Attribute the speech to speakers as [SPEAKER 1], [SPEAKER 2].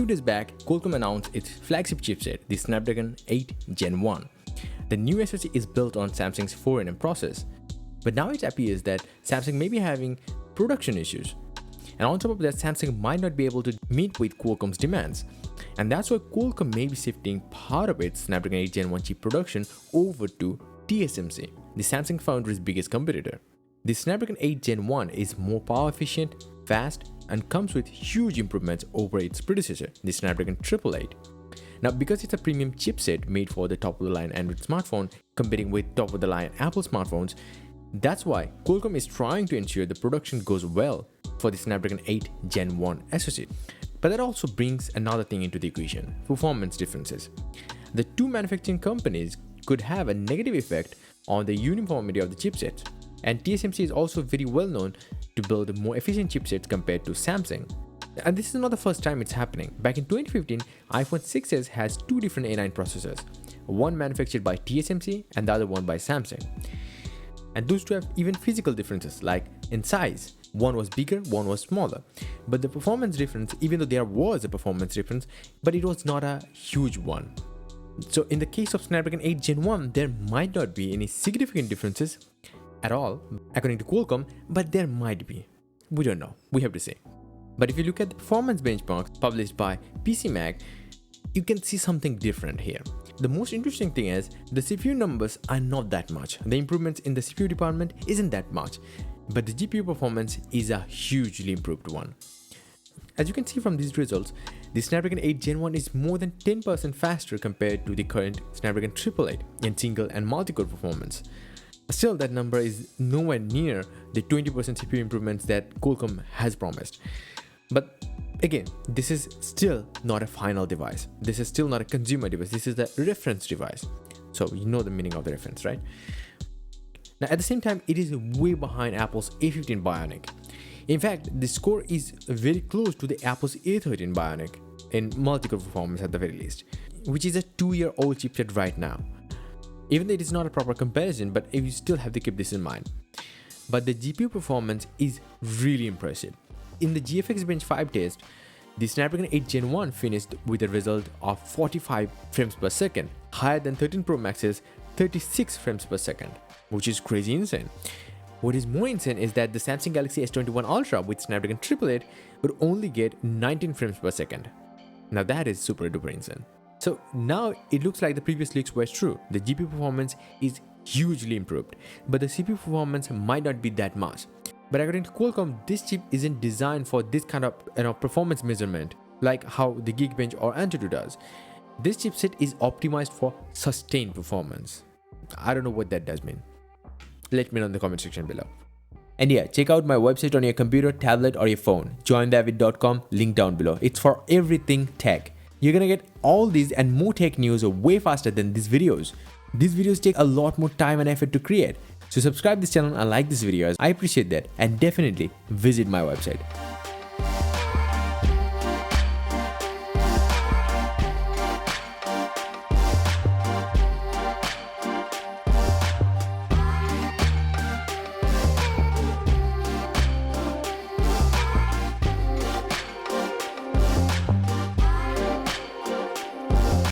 [SPEAKER 1] days back, Qualcomm announced its flagship chipset, the Snapdragon 8 Gen 1. The new SoC is built on Samsung's 4nm process, but now it appears that Samsung may be having production issues. And on top of that, Samsung might not be able to meet with Qualcomm's demands. And that's why Qualcomm may be shifting part of its Snapdragon 8 Gen 1 chip production over to TSMC, the Samsung Foundry's biggest competitor. The Snapdragon 8 Gen 1 is more power efficient, fast, and comes with huge improvements over its predecessor, the Snapdragon 888. Now, because it's a premium chipset made for the top-of-the-line Android smartphone competing with top-of-the-line Apple smartphones, that's why Qualcomm is trying to ensure the production goes well for the Snapdragon 8 Gen 1 SoC. But that also brings another thing into the equation: performance differences. The two manufacturing companies could have a negative effect on the uniformity of the chipsets, and TSMC is also very well known to build more efficient chipsets compared to Samsung. And this is not the first time it's happening. Back in 2015, iPhone 6s has two different A9 processors, one manufactured by TSMC and the other one by Samsung. And those two have even physical differences, like in size. One was bigger, one was smaller. But the performance difference, even though there was a performance difference, but it was not a huge one. So in the case of Snapdragon 8 Gen 1, there might not be any significant differences at all, according to Qualcomm, but there might be. We don't know. We have to see. But if you look at the performance benchmarks published by PCMag, you can see something different here. The most interesting thing is the CPU numbers are not that much. The improvements in the CPU department isn't that much, but the GPU performance is a hugely improved one. As you can see from these results, the Snapdragon 8 Gen 1 is more than 10% faster compared to the current Snapdragon 888 in single and multi-core performance. Still, that number is nowhere near the 20% CPU improvements that Qualcomm has promised. But again, this is still not a final device. This is still not a consumer device. This is the reference device. So you know the meaning of the reference, right? Now, at the same time, it is way behind Apple's A15 Bionic. In fact, the score is very close to the Apple's A13 Bionic in multi-core performance at the very least, which is a 2-year-old chipset right now. Even though it is not a proper comparison, but you still have to keep this in mind. But the GPU performance is really impressive. In the GFX Bench 5 test, the Snapdragon 8 Gen 1 finished with a result of 45 frames per second, higher than 13 Pro Max's 36 frames per second, which is crazy insane. What is more insane is that the Samsung Galaxy S21 Ultra with Snapdragon 888 would only get 19 frames per second. Now that is super duper insane. So now it looks like the previous leaks were true. The GPU performance is hugely improved, but the CPU performance might not be that much. But according to Qualcomm, this chip isn't designed for this kind of performance measurement like how the Geekbench or Antutu does. This chipset is optimized for sustained performance. I don't know what that does mean. Let me know in the comment section below. And yeah, check out my website on your computer, tablet or your phone. joindavid.com, link down below. It's for everything tech. You're gonna get all these and more tech news way faster than these videos. These videos take a lot more time and effort to create. So subscribe this channel and like this video as I appreciate that, and definitely visit my website.